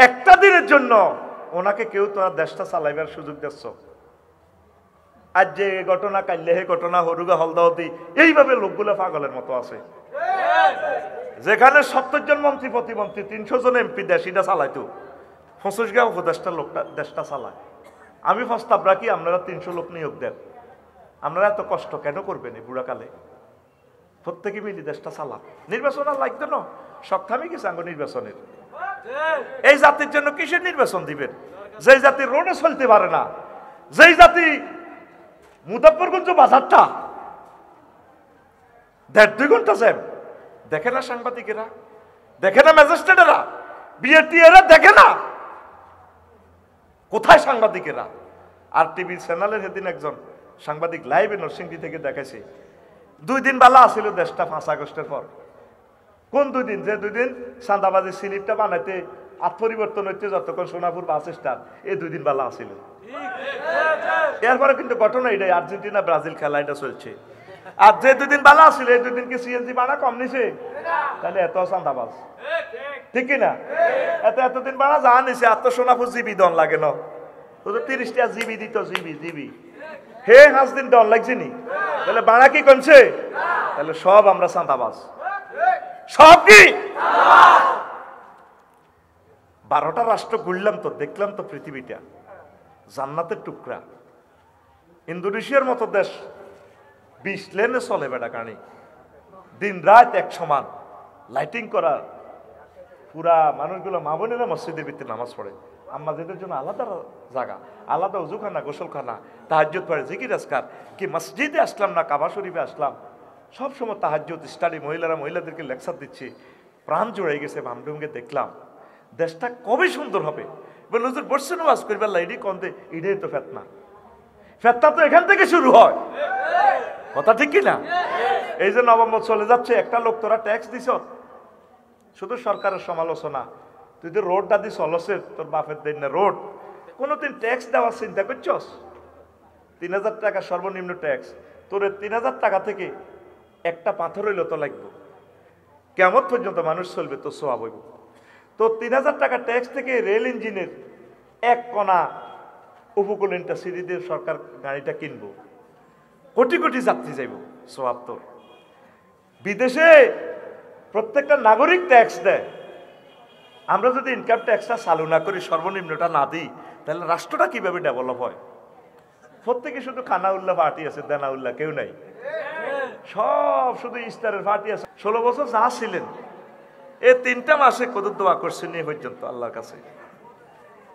একটা দিনের জন্য ওনাকে কেউ তো আর দেশটা চালাইবার সুযোগ দিচ্ছ? আজ যে ঘটনা, কাল্লে হে ঘটনা, হরুগা হলদাওতি, এইভাবে লোকগুলো পাগলের মতো আছে। যেখানে 70 জন মন্ত্রী প্রতিমন্ত্রী, 300 জন এমপি দেশিটা চালাইতো, 25 গা উপদেষ্টা লোকটা দেশটা চালায়। আমি প্রস্তাব রাখি আপনারা 300 লোক নিয়োগ দেন। আপনারা এত কষ্ট কেন করবেন এই বুড়াকালে? প্রত্যেকে মিলি দেশটা চালান। নির্বাচন আর লাগতো না, শখ থামি গেছে আঙ্গ নির্বাচনের। এই জাতির জন্য কিসের নির্বাচন দিবেন? যেই জাতি রোডে চলতে পারে না, যেই জাতি মুজাফফরগঞ্জ বাজারটা 1.5-2 ঘন্টা জ্যাম, দেখে না সাংবাদিকেরা, দেখে না ম্যাজিস্ট্রেটেরা, বিএটি এরা দেখে না? কোথায় সাংবাদিকেরা? আর টিভি চ্যানেলের সেদিন একজন সাংবাদিক লাইভে নরসিংদী থেকে দেখাইছে, 2 দিন বালা আসিল দেশটা 5 আগস্টের পর। কোন 2 দিন? যে 2 দিন চাঁদাবাজি স্লিপটা বানাইতে আত্মপরিবর্তন হচ্ছে যতক্ষণ সোনাপুর বাস স্ট্যান্ড, এই 2 দিন বালা আসিল। এরপরে কিন্তু ঘটনা এটাই, আর্জেন্টিনা ব্রাজিল খেলা এটা চলছে। আর যে 2 দিন বালা আসিল, এই 2 দিন কি সিএনজি ভাড়া কম নিছে? তাহলে এত চাঁদাবাজ, ঠিক কিনা? এতদিন ভাড়া যা নিছে, এত সোনাপুর জিবি দন লাগে না? 30টা জিবি দিত, জিবি হে 5 দিন দন লাগছে নি? তাহলে ভাড়া কি কমছে? তাহলে সব আমরা চাঁদাবাজ, সব কি? 12টা রাষ্ট্র ঘুরলাম তো, দেখলাম তো পৃথিবীটা জান্নাতের টুকরা। ইন্দোনেশিয়ার মতো দেশ 20 লেনে চলে বেটা গাড়ি, দিন রাত এক সমান, লাইটিং করা, পুরা মানুষগুলো মা বোনেরা মসজিদের ভিতরে নামাজ পড়ে। আমাদের জন্য আলাদা জায়গা, আলাদা উজুখানা, গোসলখানা, তাহাজ্জুদ পড়ে, জিকির আজকার। কি মসজিদে আসলাম না কাবা শরীফে আসলাম, সবসময় তাহাজ্জুদ স্টাডি, মহিলাদেরকে লেকচার দিচ্ছে, প্রাণ জুড়ে গেছে। ভামডুমকে দেখলাম, দেশটা কবে সুন্দর হবে। বলে হুজুর বসছেন ওয়াজ করবার লাইডি কন্দে, এটাই তো ফেতনা। ফেতনা তো এখান থেকে শুরু হয়, কথা ঠিক কিনা? এই যে নভেম্বর চলে যাচ্ছে, একটা লোক তোরা ট্যাক্স দিছ, শুধু সরকারের সমালোচনা, তুই তো রোডটা দিস অলসের, তোর বাপের দেন না রোড, কোনোদিন ট্যাক্স দেওয়ার চিন্তা করছস? 3000 টাকা সর্বনিম্ন ট্যাক্স, তোর 3000 টাকা থেকে একটা পাথর হইলে তো লাগবে, কেমন পর্যন্ত মানুষ চলবে, তো সোয়াব হইব। তো 3000 টাকা ট্যাক্স থেকে রেল ইঞ্জিনের এক কণা উপকূল ইন্টারসিটি দিয়ে সরকার গাড়িটা কিনবো, কোটি কোটি যাত্রী যাইব, সোয়াব তোর। বিদেশে প্রত্যেকটা নাগরিক ট্যাক্স দেয়। আমরা যদি ইনকাম ট্যাক্সটা চালু না করি, সর্বনিম্নটা না দিই, তাহলে রাষ্ট্রটা কিভাবে ডেভেলপ হয়? প্রত্যেকে শুধু খানাউল্লাহ পার্টি আছে, দেনাউল্লাহ কেউ নাই, সব শুধু ইস্তারের পার্টি আছে। 16 বছর যা ছিলেন, এই 3টা মাসে কত দোয়া করছেন এই পর্যন্ত আল্লাহর কাছে?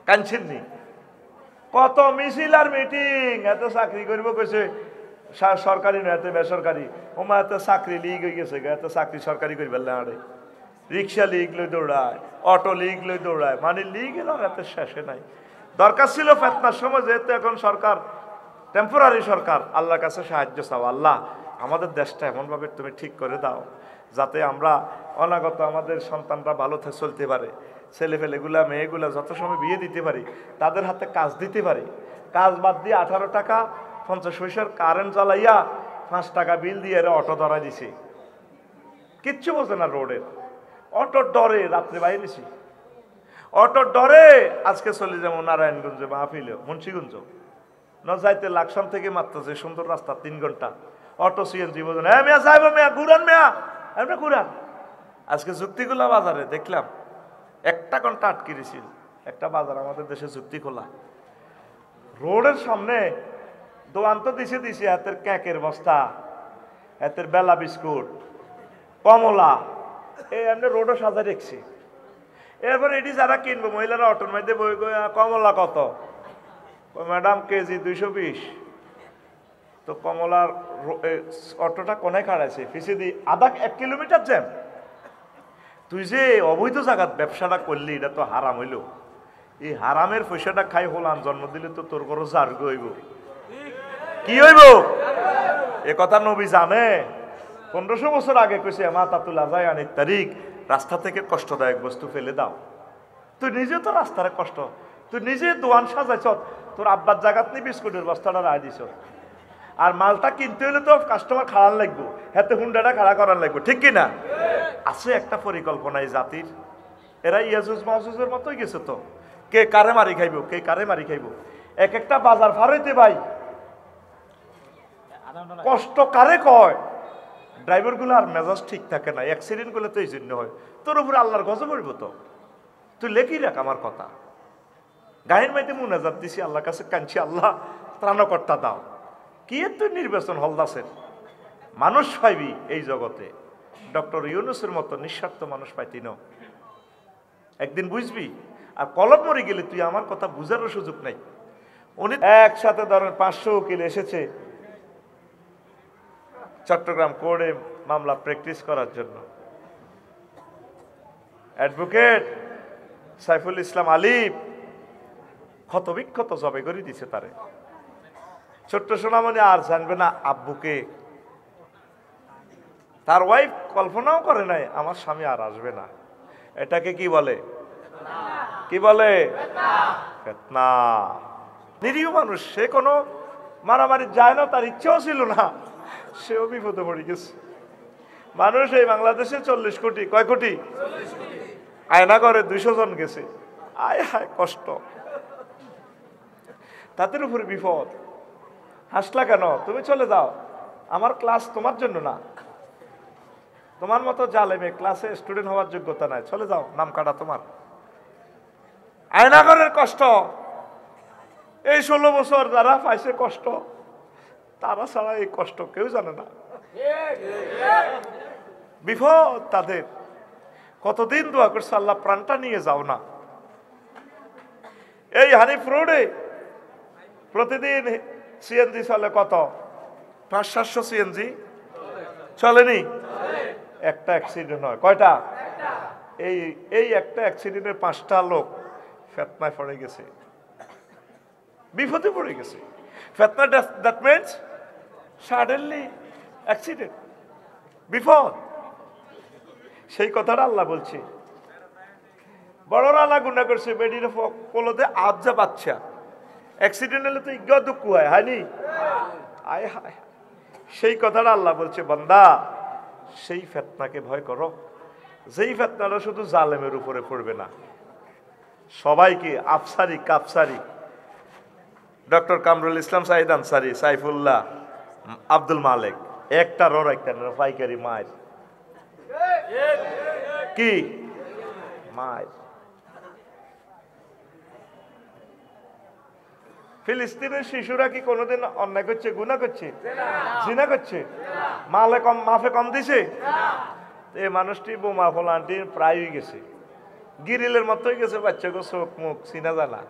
কাঁদছেননি? কত মিছিল আর মিটিং, এত চাকরি করব কইছে, সরকারি নয়, এত বেসরকারি, ওমা এত চাকরি লিগ হয়ে গেছে, এত চাকরি সরকারি করি ফেললে আরে, রিক্সা লিগ লই দৌড়ায়, অটো লিগ লই দৌড়ায়, মানে লিগ এলাম এত শেষে নাই। দরকার ছিল ফেতনার সময়, যেহেতু এখন সরকার টেম্পোরারি সরকার, আল্লাহর কাছে সাহায্য চাও, আল্লাহ আমাদের দেশটা এমনভাবে তুমি ঠিক করে দাও যাতে আমরা অনাগত আমাদের সন্তানরা ভালো চলতে পারে, ছেলেপেলেগুলা মেয়েগুলা যত সময় বিয়ে দিতে পারি, তাদের হাতে কাজ দিতে পারি। কাজ বাদ দিয়ে 18 টাকা 50 পয়সার কারেন্ট জ্বালাইয়া 5 টাকা বিল দিয়ে এরা অটো ধরা দিছে, কিচ্ছু বোঝে না রোডের। অটোর ডরে রাত্রে বাইরে নিছি, অটোর ডরে আজকে চলে যাবো নারায়ণগঞ্জে, মাহফিলে, মুন্সিগঞ্জ না যাইতে লাকসাম থেকে মাত্র যে সুন্দর রাস্তা 3 ঘন্টা, অটো সিএনজি বোঝেন, হ্যাঁ মেয়া যাইব, মেয়া ঘুরান, মেয়া আমরা ঘুরান। আজকে যুক্তিগুলা বাজারে দেখলাম 1 ঘন্টা আটকে দিছিল একটা বাজার আমাদের দেশে, যুক্তি খোলা রোডের সামনে দোকান তো দিছে হাতের কেকের বস্তা, হাতের বেলা বিস্কুট, কমলা, এই এমনি রোডও সাজা রেখছি। এরপর এটি যারা কিনবো মহিলারা অটোর মধ্যে বই, কমলা কত? Madam KG 220। তো কমলার অটোটা কোনায় খাড়াইছে, পিছিয়ে দিই 1 কিলোমিটার জ্যাম। তুই যে অবৈধ জায়গার ব্যবসাটা করলি, এটা তো হারাম হইল। এই হারামের পয়সাটা খাই হলাম, জন্ম দিলে তো তোর বড় জার্গ হইব। কি হইব এ কথা নবী জানে। 1500 বছর আগে কইছে, মাতাতুল আজায়ানিত তারিক, রাস্তা থেকে কষ্টদায়ক বস্তু ফেলে দাও। তুই নিজে তো রাস্তার কষ্ট, তুই নিজে দোয়ান সাজাইছ, তোর আব্বার জায়গাত নি বিস্কুটের বস্তাটা রায় দিছ। আর মালটা কিনতে হলে তো কাস্টমার খাড়ান লাগবো, হাতে হুন্ডাটা খাড়া করার লাগবো, ঠিক কিনা? আছে একটা পরিকল্পনা এই জাতির, এরা ইয়াজুজ মাহুজের মতোই গেছে তো, কে কারে মারি খাইব, কে কারে মারি খাইব। এক একটা বাজার ফারাইতে ভাই কষ্ট কারে কয়, ড্রাইভার গুলো আর মেজাজ ঠিক থাকে না, অ্যাক্সিডেন্ট গুলো তো এই জন্য হয়। তোর উপরে আল্লাহর গজব করবো তো, তুই লেখি রাখ আমার কথা। গায়ের মাইতে মুনাজাত দিছি আল্লাহর কাছে, কাঁদছি আল্লাহ ত্রাণকর্তা দাও। কি তুই নির্বাচন হলদাসের মানুষ পাইবি এই জগতে, ডক্টর ইউনুসের মতো নিঃস্বার্থ মানুষ পাইতি না, একদিন বুঝবি। আর কলম মরে গেলে তুই আমার কথা বুঝারও সুযোগ নাই। উনি একসাথে ধরেন 500 উকিল এসেছে চট্টগ্রাম কোর্টে মামলা প্র্যাকটিস করার জন্য। অ্যাডভোকেট সাইফুল ইসলাম আলিফ ক্ষতবিক্ষত জবে করে দিছে তারে। ছোট্ট সোনামণি আর জানবে না আব্বুকে, তার ওয়াইফ কল্পনাও করে নাই আমার স্বামী আর আসবে না। এটাকে কি বলে, কি বলে? ফিতনা। নিরীহ মানুষ, সে কোনো মারামারি যায় না, তার ইচ্ছেও ছিল না, সেও বিপদে পড়ে গেছে। মানুষ এই বাংলাদেশে 40 কোটি, কয় কোটি? আয়না করে 200 জন গেছে। আয় হায় কষ্ট, তাদের উপরে বিপদ। হাসলা কেন? তুমি চলে যাও, আমার ক্লাস তোমার জন্য না, তোমার মতো জালেমে ক্লাসে স্টুডেন্ট হওয়ার যোগ্যতা নাই, চলে যাও, নাম কাটা তোমার। আয়নাগরের কষ্ট, এই 16 বছর যারা পাইছে কষ্ট, তারা ছাড়া এই কষ্ট কেউ জানে না। বিপদ তাদের। কতদিন দোয়া করছে আল্লাহ প্রাণটা নিয়ে যাও না। এই হানিফ রোডে প্রতিদিন সিএনজি চলে কত? 500-700 সিএনজি চলেনি, একটা অ্যাক্সিডেন্ট হয়। কয়টা? এই একটা অ্যাক্সিডেন্টে 5টা লোক ফিতনায় পড়ে গেছে, বিপদে পড়ে গেছে। ফিতনা দ্যাট মিন্স সাডেনলি অ্যাক্সিডেন্ট, বিপদ। সেই কথাটা আল্লাহ বলছে। বড়রা না গুনাহ করছে, বেডির কোলতে আবজা বাচ্চা অ্যাক্সিডেন্ট হলে তো ইজ্ঞ দুঃখ হয়, হয়নি? আয় হায়, সেই কথাটা আল্লাহ বলছে, বান্দা সেই ফিতনাকে ভয় করো, যেই ফিতনাটা শুধু জালেমের উপরে পড়বে না, সবাইকে আফসারি কাফসারি, ডক্টর কামরুল ইসলাম সাইদ আনসারি, সাইফুল্লাহ, আব্দুল মালেক, একটা পাইকারি মায়ের কি মায়ের। ফিলিস্তিনের শিশুরা কি কোনোদিন অন্যায় করছে, গুনাহ করছে, জিনা করছে? মাফে কম দিছে? এই মানুষটি বোমা ফলান্টি প্রায় গেছে, গিরিলের মতোই গেছে, বাচ্চাকে চোখ মুখ চিনা জানা।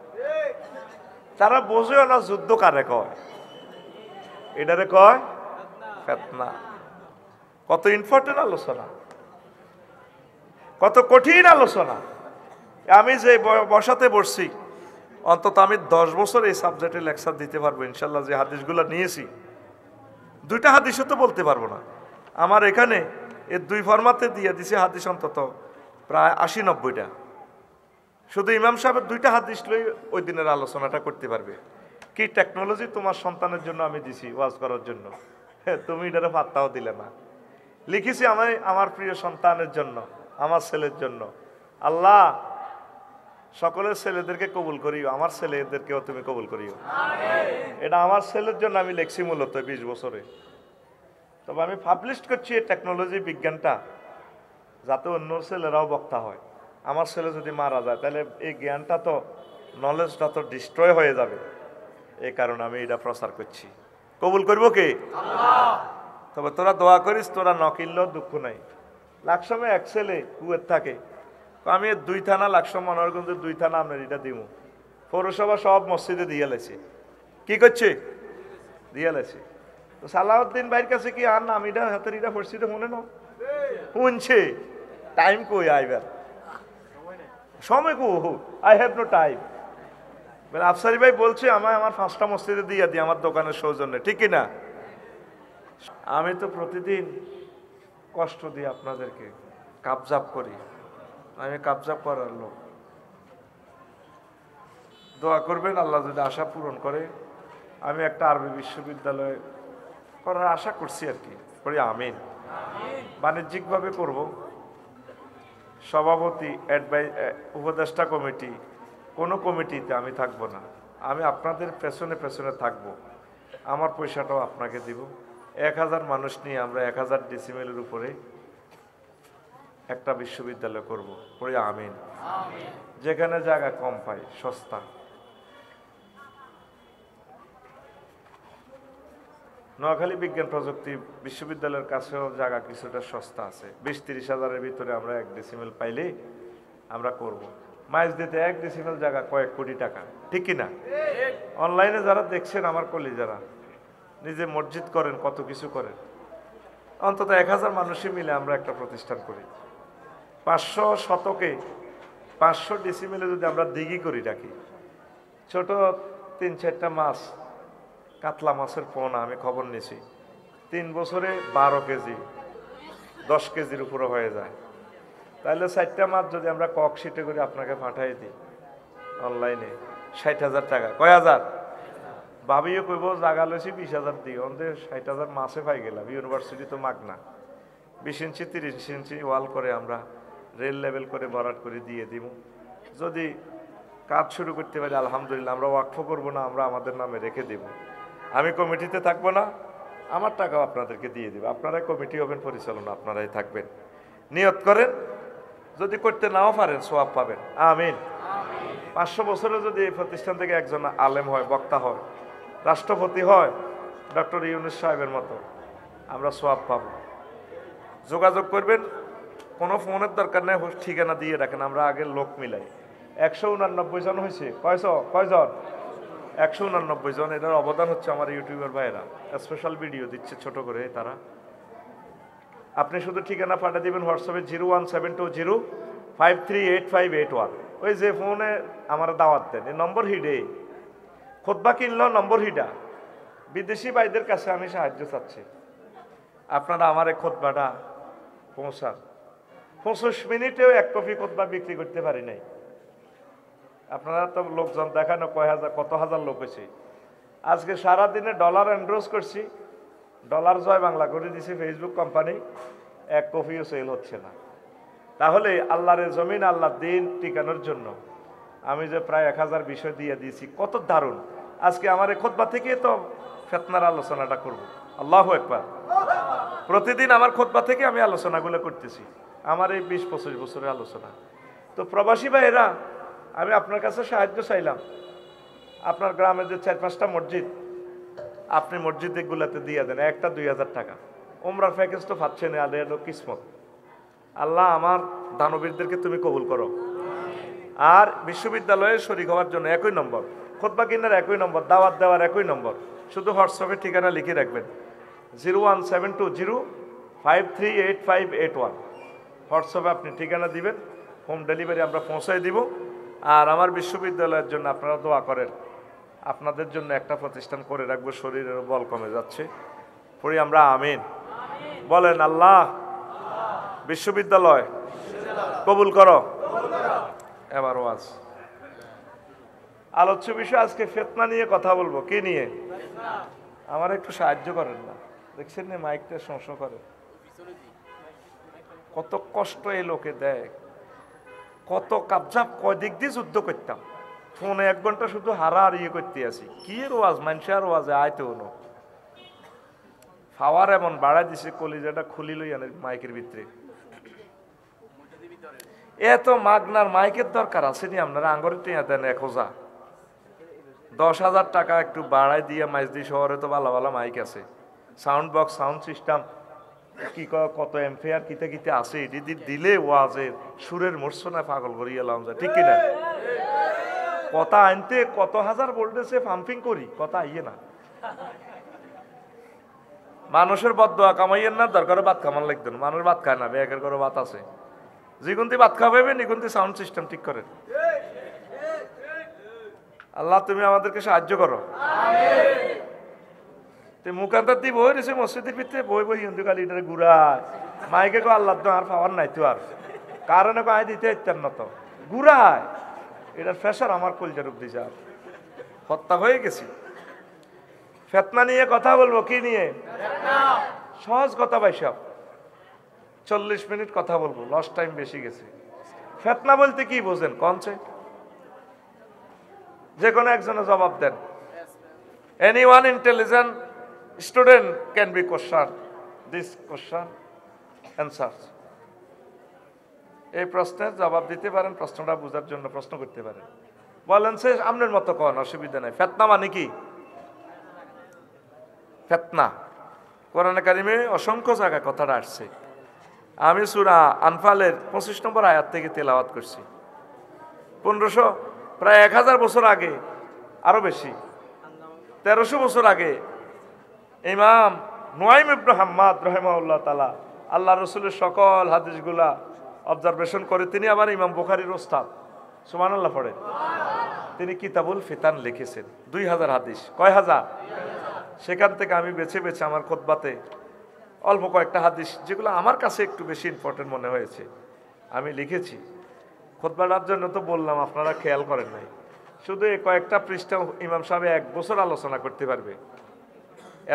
তারা বোঝেও না যুদ্ধ কারে কয়, এটারে কয় ফিতনা। কত ইম্পর্টেন্ট আলোচনা, কত কঠিন আলোচনা। আমি যে বসাতে বসছি, অন্তত আমি 10 বছর এই সাবজেক্টে লেকচার দিতে পারবো ইনশাল্লাহ। যে হাদিসগুলো নিয়েছি, 2টা হাদিসও তো বলতে পারবো না। আমার এখানে এই 2 ফরমাতে দিয়ে দিছে হাদিস অন্তত প্রায় 80-90টা। শুধু ইমাম সাহেবের 2টা হাদিস লই ওই দিনের আলোচনাটা করতে পারবে। কি টেকনোলজি তোমার সন্তানের জন্য আমি দিছি ওয়াজ করার জন্য, তুমি এটারে পাত্তাও দিলে না। লিখেছি আমি আমার প্রিয় সন্তানের জন্য, আমার ছেলের জন্য। আল্লাহ সকলের ছেলেদেরকে কবুল করিও, আমার ছেলেদেরকেও তুমি কবুল করিও। এটা আমার ছেলের জন্য আমি লিখছি মূলত 20 বছরে। তবে আমি পাবলিশ করছি এই টেকনোলজি বিজ্ঞানটা, যাতে অন্য ছেলেরাও বক্তা হয়। আমার ছেলে যদি মারা যায় তাহলে এই জ্ঞানটা তো, নলেজটা তো ডিস্ট্রয় হয়ে যাবে। এই কারণে আমি এটা প্রচার করছি। কবুল করবো কে? আল্লাহ। তবে তোরা দোয়া করিস, তোরা নকিললেও দুঃখ নাই। লাকসমে এক ছেলে কুয়েত থাকে, আমি 2 থানা লাকসম মনোহরগঞ্জের 2 থানা আপনার এটা দিব, পৌরসভা সব মসজিদে দিয়ে লেছে। কি করছে? দিয়ে লেছে। তো সালাউদ্দিন ভাইয়ের কাছে কি আর নাম এটা হাতের এটা পড়ছি তো মনে না শুনছে, টাইম কই আইবার, সময় কো, I have no time. Afsari ভাই বলছে আমায় আমার 5টা মসজিদে দিয়ে দিই আমার দোকানের সৌজন্যে, ঠিক কিনা? আমি তো প্রতিদিন কষ্ট দিই আপনাদেরকে, কাবজাব করি, আমি কাবজাব করার লোক। দোয়া করবেন আল্লাহ যদি আশা পূরণ করে। আমি একটা আরবি বিশ্ববিদ্যালয় করার আশা করছি আর কি, করি আমিন। বাণিজ্যিকভাবে করব, সভাপতি, উপদেষ্টা কমিটি, কোনো কমিটিতে আমি থাকবো না। আমি আপনাদের পেছনে পেছনে থাকব। আমার পয়সাটাও আপনাকে দিব। 1000 মানুষ নিয়ে আমরা 1000 ডেসিমেলের উপরে একটা বিশ্ববিদ্যালয় করব। পড়ি আমিন। যেখানে জায়গা কম পাই, সস্তা। নোয়াখালী বিজ্ঞান প্রযুক্তি বিশ্ববিদ্যালয়ের কাছেও জায়গা কিছুটা সস্তা আছে। 20-30 হাজারের ভিতরে আমরা 1 ডেসিমেল পাইলে আমরা করব। মাইজ দিতে 1 ডেসিমেল জায়গা কয়েক কোটি টাকা, ঠিক কিনা? অনলাইনে যারা দেখছেন আমার কলিজারা, নিজে মসজিদ করেন, কত কিছু করেন, অন্তত 1000 মানুষই মিলে আমরা একটা প্রতিষ্ঠান করি। 500 শতকে 500 ডেসিমেলে যদি আমরা দিঘি করি রাখি, ছোট 3-4টা মাছ, কাতলা মাছের পোনা আমি খবর নিয়েছি 3 বছরে 12 কেজি, 10 কেজির উপরে হয়ে যায়। তাহলে 4টা মাছ যদি আমরা কক শিটে করে আপনাকে পাঠাই দিই অনলাইনে, 60,000 টাকা। কয় হাজার? ভাবিও কইব জাগা লইছি 20,000 দিই, অন্তে 60,000 মাছে পাই গেলাম। ইউনিভার্সিটি তো মাগনা। 20 ইঞ্চি 30 ইঞ্চি ওয়াল করে আমরা রেল লেভেল করে বরাট করে দিয়ে দিব। যদি কাজ শুরু করতে পারি আলহামদুলিল্লাহ। আমরা ওয়াকফ করব না, আমরা আমাদের নামে রেখে দেব। আমি কমিটিতে থাকবো না, আমার টাকাও আপনাদেরকে দিয়ে দেব। আপনারাই কমিটি হবেন, পরিচালনা আপনারাই থাকবেন। নিয়ত করেন, যদি করতে নাও পারেন সওয়াব পাবেন। আমিন। 500 বছরে যদি এই প্রতিষ্ঠান থেকে একজন আলেম হয়, বক্তা হয়, রাষ্ট্রপতি হয়, ডক্টর ইউনূস সাহেবের মতো, আমরা সওয়াব পাব। যোগাযোগ করবেন, কোনো ফোনের দরকার নেই, ঠিকানা দিয়ে রাখেন, আমরা আগের লোক মিলাই। 189 জন হয়েছে। কয়জন? 189 জন। এটার অবদান হচ্ছে আমার ইউটিউবার ভাইয়েরা, স্পেশাল ভিডিও দিচ্ছে ছোট করে তারা। আপনি শুধু ঠিকানা পাঠিয়ে দিবেন হোয়াটসঅ্যাপে 01720538581। ওই যে ফোনে আমার দাওয়াত দেন, এই নম্বর হিডে খুতবা কিনলো, নম্বর হিডা। বিদেশি ভাইদের কাছে আমি সাহায্য চাচ্ছি, আপনারা আমার এই খুতবাটা পৌঁছান। 25 মিনিটেও 1 কপি খুতবা বিক্রি করতে পারি নাই। আপনারা তো লোকজন দেখানো কত হাজার লোক হয়েছে। আজকে সারাদিনে ডলার এন্ড্রোজ করছি, ডলার জয় বাংলা করে দিছে ফেসবুক কোম্পানি, 1 কপিও সেল হচ্ছে না। তাহলে আল্লাহর জমিন, আল্লাহ দিন টিকানোর জন্য আমি যে প্রায় 1000 বিষয় দিয়ে দিয়েছি, কত দারুণ। আজকে আমার এই খুতবা থেকে তো ফিতনার আলোচনাটা করব। আল্লাহু আকবার। প্রতিদিন আমার খুতবা থেকে আমি আলোচনাগুলো করতেছি, আমার এই 20-25 বছরের আলোচনা। তো প্রবাসী ভাইয়েরা, আমি আপনার কাছে সাহায্য চাইলাম। আপনার গ্রামে যে 4-5টা মসজিদ, আপনি মসজিদগুলোতে দিয়ে দেন 1-2 হাজার টাকা। উমরার প্যাকেজ তো পাচ্ছেন, আল্লাহ কিসমত। আল্লাহ আমার দানবীরদেরকে তুমি কবুল করো। আর বিশ্ববিদ্যালয়ে শরীক হওয়ার জন্য 1 নম্বর, খুতবা কিনার 1 নম্বর, দাওয়াত দেওয়ার 1 নম্বর। শুধু হোয়াটসঅ্যাপে ঠিকানা লিখে রাখবেন 01720538581। হোয়াটসঅ্যাপে আপনি ঠিকানা দিবেন, হোম ডেলিভারি আমরা পৌঁছায় দিব। আর আমার বিশ্ববিদ্যালয়ের জন্য আপনারা দোয়া করেন, আপনাদের জন্য একটা প্রতিষ্ঠান করে রাখবো। শরীরের বল কমে যাচ্ছে, পড়ি আমরা আমিন। বলেন আল্লাহ বিশ্ববিদ্যালয় কবুল করো। এবার ওয়াজ আলোচ্য বিষয় আজকে ফিতনা নিয়ে কথা বলবো। কি নিয়ে? আমার একটু সাহায্য করেন না, দেখছেন না মাইকটা সমস্যা করে, কত কষ্ট এই লোকে দেয়, কত কাবজাব। কয় দিক দিয়ে যুদ্ধ করতাম, ফোনে 1 ঘন্টা শুধু হারা আর ইয়ে করতে আসি। কি এর ওয়াজ, মানুষের ওয়াজে আয়তে হলো পাওয়ার এমন বাড়াই দিছে, কলিজাটা খুলি লই আনে মাইকের ভিতরে। এত মাগনার মাইকের দরকার আছে নি? আপনারা আঙ্গরে টিয়া দেন 1000 10,000 টাকা একটু বাড়াই দিয়ে মাইজদি শহরে তো ভালো ভালো মাইক আছে, সাউন্ড বক্স, সাউন্ড সিস্টেম, কি কত এমফেয়ার কিতে কিতে আছে। এটি দিলে ওয়াজের সুরের মূর্ছনা পাগল করিয়া লাম যায়, ঠিক কিনা? কথা আনতে কত হাজার ভোল্টেজে পাম্পিং করি, কথা আইয়ে না। মানুষের বদদোয়া কামাইয়েন না, দরকার ভাত কামান লাগতো না। মানুষ ভাত খায় না, ব্যাগের করে ভাত আছে। যেগুনতি ভাত খাওয়াবে নিগুনতি সাউন্ড সিস্টেম ঠিক করেন। আল্লাহ তুমি আমাদেরকে সাহায্য করো। মুখান্তার দিয়ে বই রয়েছে মসজিদের ভিতরে, বই বই হিন্দু কালী এটারে ঘুরায় মাইকে কো আল্লাহ তো আর পাওয়ার নাই তো, আর কারণে আয় দিতে ইত্যার না তো ঘুরায়। এটার ফ্যাশন আমার কলজার রূপ দিছে, আর হত্যা হয়ে গেছি। ফিতনা নিয়ে কথা বলবো। কি নিয়ে? সহজ কথা ভাই সব, 40 মিনিট কথা বলবো, লস টাইম বেশি গেছে। ফিতনা বলতে কি বোঝেন কোনছে? যে কোনো একজনে জবাব দেন। Anyone intelligent student can be questioned this question answers. এই প্রশ্নের জবাব দিতে পারেন, প্রশ্নটা বোঝার জন্য প্রশ্ন করতে পারেন। বলেন সে আপনার মতো কোন অসুবিধা নাই। ফিতনা মানে কি? ফিতনা কোরআনে কারিমে অসংখ্য জায়গায় কথাটা আসছে। আমি সূরা আনফালের 25 নম্বর আয়াত থেকে তেলাওয়াত করছি। 1500 প্রায় 1000 বছর আগে, আরো বেশি 1300 বছর আগে ইমাম নুয়াইম ইবনে হাম্মাদ রাহিমাহুল্লাহ তাআলা আল্লাহ রাসূলের সকল হাদিসগুলা অবজারভেশন করে, তিনি আবার ইমাম বুখারীর ওস্তাদ, সুবহানাল্লাহ পড়ে। তিনি কিতাবুল ফিতান লিখেছেন 2000 হাদিস। কয় হাজার? সেখান থেকে আমি বেছে বেছে আমার খুতবাতে অল্প কয়েকটা হাদিস যেগুলো আমার কাছে একটু বেশি ইম্পর্টেন্ট মনে হয়েছে আমি লিখেছি। খুতবাটার জন্য তো বললাম, আপনারা খেয়াল করেন নাই। শুধু এই কয়েকটা পৃষ্ঠা ইমাম সাহেব 1 বছর আলোচনা করতে পারবে,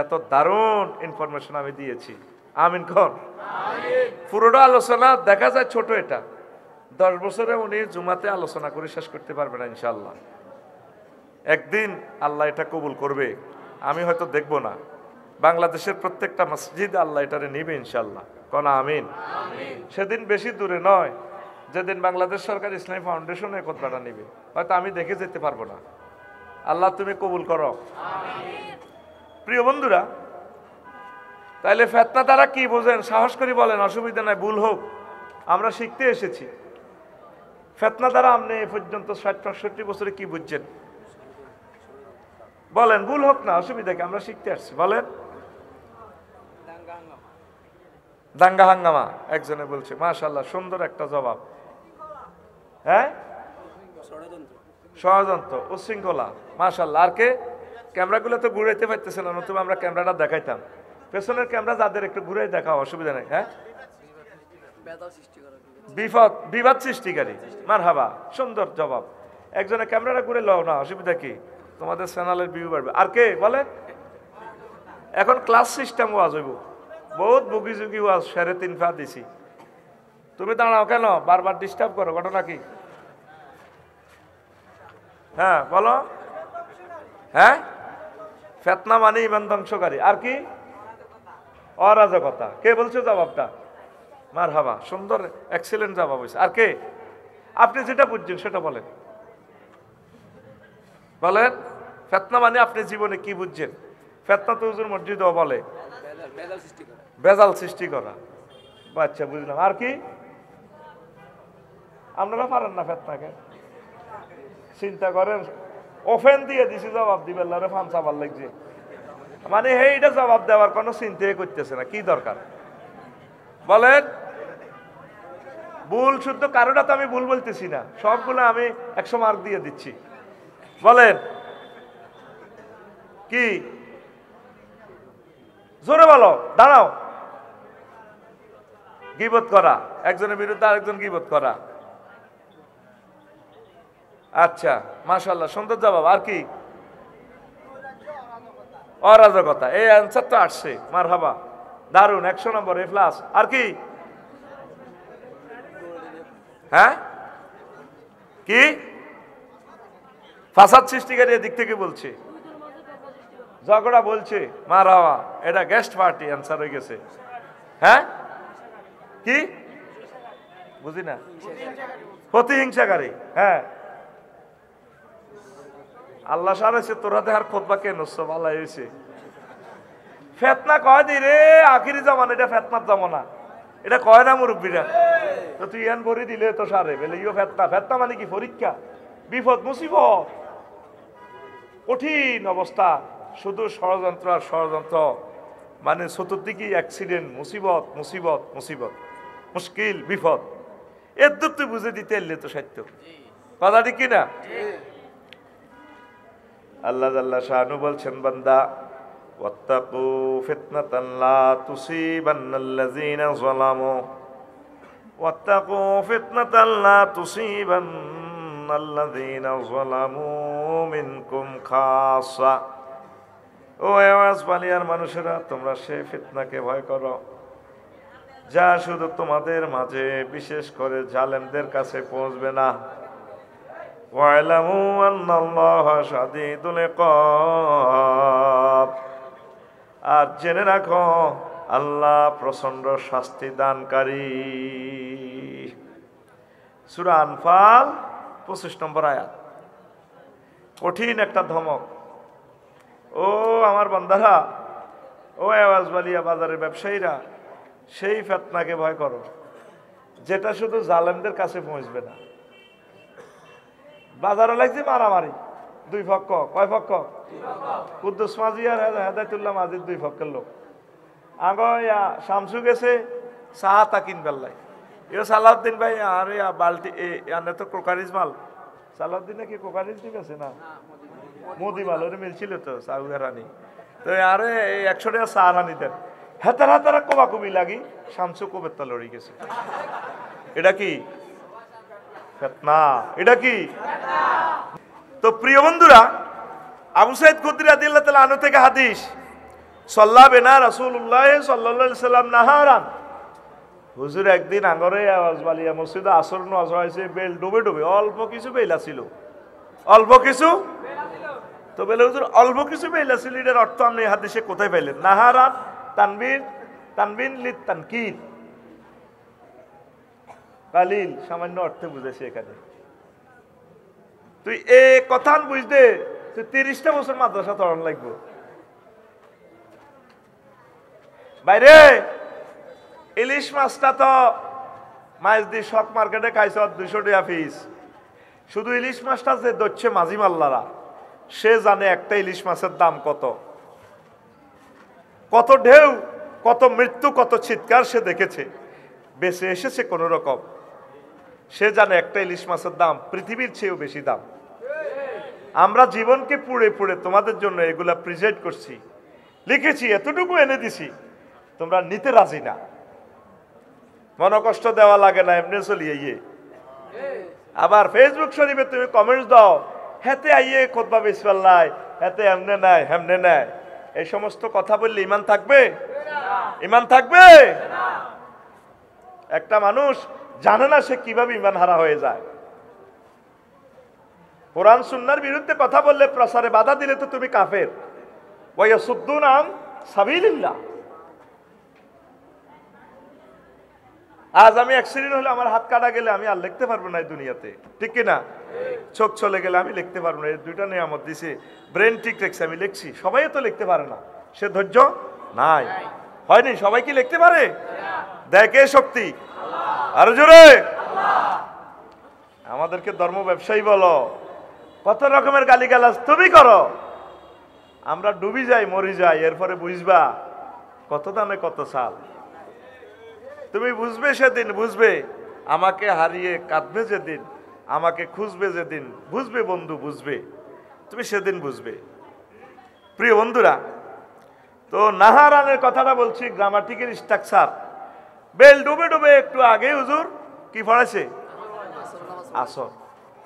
এত দারুণ ইনফরমেশন আমি দিয়েছি। আমিন কোন? পুরোটা আলোচনা দেখা যায় ছোট, এটা 10 বছরে উনি জুমাতে আলোচনা করে শেষ করতে পারবেন না ইনশাআল্লাহ। একদিন আল্লাহ এটা কবুল করবে, আমি হয়তো দেখব না, বাংলাদেশের প্রত্যেকটা মসজিদে আল্লাহ এটারে নিবে ইনশাআল্লাহ। কোন আমিন? সেদিন বেশি দূরে নয় যেদিন বাংলাদেশ সরকার ইসলামী ফাউন্ডেশনে কথাটা নিবে, হয়তো আমি দেখে যেতে পারবো না। আল্লাহ তুমি কবুল করো। প্রিয় বন্ধুরা, তাইলে ফিতনা দ্বারা কি বোঝেন? সাহস করে বলেন, অসুবিধা নাই, ভুল হোক, আমরা শিখতে এসেছি। ফিতনা দ্বারা আপনি এ পর্যন্ত 60-65 বছরে কি বুঝছেন বলেন? ভুল হোক না, অসুবিধা কি, আমরা শিখতে আসছি। বলেন। দাঙ্গা হাঙ্গামা একজনে বলছে, মাশাআল্লাহ সুন্দর একটা জবাব। হ্যাঁ, ষড়যন্ত্র, উশৃঙ্খলা, মাশাআল্লাহ। আর কে? ক্যামেরাগুলো তো ঘুরাইতে পারতেছে না, নতুবা আমরা ক্যামেরাটা দেখাইতাম। পেছনের ক্যামেরা যাদের একটু ঘুরাই দেখাও, অসুবিধা নেই। হ্যাঁ, বিবাদ সৃষ্টিকারী, মারহাবা, সুন্দর জবাব। একজনে ক্যামেরাটা ঘুরে লও না, অসুবিধা কি, তোমাদের চ্যানেলের ভিউ বাড়বে। আর কে বলেন? এখন ক্লাস সিস্টেম ওয়াজ হইব, বহুত বুগি জুগি ওয়াজ, 3.5 পা দিছি। তুমি দাঁড়াও কেন, বারবার ডিস্টার্ব করো, ঘটনা কি? হ্যাঁ বলো। হ্যাঁ, ফিতনা মানে ইমান ধ্বংসকারী। আর কি? অরাজকতা। কে বলছে জবাবটা? মারহাবা, সুন্দর, এক্সিলেন্ট জবাব হয়েছে। আর কে? আপনি যেটা বুঝছেন সেটা বলেন। বলেন, ফিতনা মানে আপনি জীবনে কি বুঝছেন? ফিতনা তো হুজুর মসজিদেও বলে বেজাল সৃষ্টি করা। আচ্ছা, বুঝলাম। আর কি? আপনারা পারেন না ফিতনাকে? চিন্তা করেন, ওফেন দিয়ে দিছি, জবাব দিবেন না, ফান চাবার লাগছে, মানে এইটা জবাব দেওয়ার কোনো চিন্তাই করতেছে না, কি দরকার? বলেন। ভুল শুদ্ধ কারোটা তো আমি ভুল বলতেছি না, সবগুলো আমি 100 মার্ক দিয়ে দিচ্ছি। বলেন কি? জোরে বলো, দাঁড়াও। গীবত করা, একজনের বিরুদ্ধে আরেকজন গীবত করা। আচ্ছা, মাশাআল্লাহ, সুন্দর জবাব। আর কি? অরাজকতা। এই অ্যান্সার তো আসছে, মারহাবা, দারুন, 100 নম্বর, এ প্লাস। আর কি? হ্যাঁ, কি? ফাসাদ সৃষ্টিকারী দিক থেকে বলছে, ঝগড়া বলছে, মারহাবা, এটা গেস্ট পার্টি অ্যান্সার হয়ে গেছে। হ্যাঁ, কি? বুঝি না। প্রতিহিংসাকারী। হ্যাঁ, আল্লাহ সারাইছে, তোরা দেহার খুতবা কেন ভালো হয়েছে। ফিতনা কয় দি রে, আখিরি জামানা, এটা ফিতনার জামানা, এটা কয় না মুরব্বীরা। তো তুই এন ভরি দিলে তো সারে বলে ইও ফিতনা। ফিতনা মানে কি? পরীক্ষা, বিপদ, মুসিবত, কঠিন অবস্থা, শুধু ষড়যন্ত্র আর ষড়যন্ত্র, মানে চতুর্দিকে অ্যাক্সিডেন্ট, মুসিবত মুসিবত মুসিবত, মুশকিল, বিপদ। এর দূর তুই বুঝে দিতে এলে তো সাহিত্য কথা, ঠিক কিনা? আল্লাহ আল্লাহ শানু বলছেন, বান্দা, ওয়াত্তাকু ফিতনাতান লা তুসিবান্নাল্লাযীনা যালামু, ওয়াত্তাকু ফিতনাতান লা তুসিবান্নাল্লাযীনা যালামু মিনকুম খাসা। ও আওয়াজ বালিয়ার মানুষেরা, তোমরা সে ফিতনাকে ভয় করো যা শুধু তোমাদের মাঝে বিশেষ করে জালেমদের কাছে পৌঁছবে না। ওয়ালামু আন্নাল্লাহা শাদীদুল ইকাব, আর জেনে রাখো আল্লাহ প্রচন্ড শাস্তি দানকারী। সূরা আনফাল 25 নম্বর আয়াত। কঠিন একটা ধমক। ও আমার বান্দারা, ও আওয়াজবালিয়া বাজারের ব্যবসায়ীরা, সেই ফিতনাকে ভয় করো যেটা শুধু জালেমদের কাছে পৌঁছবে না। বাজারে লাগছে মারামারি, দুই পক্ষ। কয় পক্ষ? কুদ্দুস মাঝি আর হেদায়েতুল্লাহ মাঝির দুই পক্ষের লোক। আগে শামসু গেছে চা তা কিনবার লাই, এ সালাউদ্দিন ভাই আরে বালতি আনে তো কোকারিজ মাল। সালাউদ্দিন নাকি কোকারিজ ঠিক আছে না, মোদি মাল ওরে মিলছিল তো সাউদার রানী। তো আরে 100 টাকা চা রানি দেন, হেতার হাতারা কোবাকুবি লাগি শামসু কোবের তলে লড়ি গেছে। এটা কি ফিতনা? এটা কি? তো প্রিয় বন্ধুরা, আবু সাইদ খুদরি রাদিয়াল্লাহু তাআলা আনহু থেকে হাদিস, সাল্লা বিনা রাসূলুল্লাহ সাল্লাল্লাহু আলাইহি সাল্লাম নাহারান। হুজুর একদিন আঙ্গরে আওয়াজবালিয়া মসজিদে আসর নামাজ হয়েছে, বেল ডুবে ডুবে, অল্প কিছু বেল ছিল, অল্প কিছু। তো বলে হুজুর অল্প কিছু বেল ছিল, এর অর্থ আপনি হাদিসে কোথায় পাইলেন? নাহারান তানবিন, তানবিন লিত তানকির, কালিল সামান্য অর্থে বুঝেছে এখানে। তুই এ কথা বুঝতে তুই 30টা বছর মাদ্রাসা তরণ লাগবে। বাইরে ইলিশ মাছটা তো মাছ দিয়ে শক মার্কেটে খাইছ 200 টাকা পিস। শুধু ইলিশ মাছটা যে ধরছে মাঝি মাল্লারা, সে জানে একটা ইলিশ মাছের দাম কত, কত ঢেউ, কত মৃত্যু, কত চিৎকার সে দেখেছে, বেঁচে এসেছে কোন রকম। সে জানে একটা ইলিশ মাছের দাম পৃথিবীর চেয়েও বেশি দাম। আমরা জীবনকে পুড়ে পুড়ে তোমাদের জন্য এগুলা প্রিজার্ভ করছি, লিখেছি, এতটুকু এনে দিছি, তোমরা নিতে রাজি না। মনকষ্ট দেওয়া লাগে না, এমনি চলিয়ে ইয়ে। আবার ফেসবুক শরীফে তুমি কমেন্টস দাও, হেতে আইয়ে খুতবা বিসমিল্লাহ, হেতে এমনে নাই হেমনে নাই, এই সমস্ত কথা বললে ঈমান থাকবে? ঈমান থাকবে? একটা মানুষ জানে না সে কিভাবে ঈমান হারা হয়ে যায়। কোরআন সুন্নাহর বিরুদ্ধে কথা বললে, প্রচারে বাধা দিলে তো তুমি কাফের। ওয়া ইয়াসুদ্দুনা আন সাবিলিল্লাহ। আজ আমি অ্যাক্সিডেন্ট হলে আমার হাত কাটা গেলে আমি আর লিখতে পারবো না এই দুনিয়াতে, ঠিক কিনা? চোখ চলে গেলে আমি লিখতে পারবো না। এই দুইটা নিয়ামত দিছে, ব্রেন ঠিক রেখেছে, আমি লিখছি। সবাই তো লিখতে পারে না, সে ধৈর্য নাই। হয়নি? সবাই কি লিখতে পারে? দেখে শক্তি আরো জোরে। আমাদেরকে ধর্ম ব্যবসায়ী বলো, কত রকমের গালিগালাজ তুমি করো, আমরা ডুবি যাই, মরি যাই, এরপরে বুঝবা কত দামে কত সাল। তুমি বুঝবে সেদিন, বুঝবে আমাকে হারিয়ে কাঁদবে যেদিন, আমাকে খুঁজবে যেদিন, বুঝবে বন্ধু, বুঝবে তুমি সেদিন বুঝবে। প্রিয় বন্ধুরা, তো নাহারানের কথাটা বলছি, গ্রামাটিকের স্ট্রাকচার। বেল ডুবে ডুবে একটু আগে হুজুর কি পড়াইছে? আসর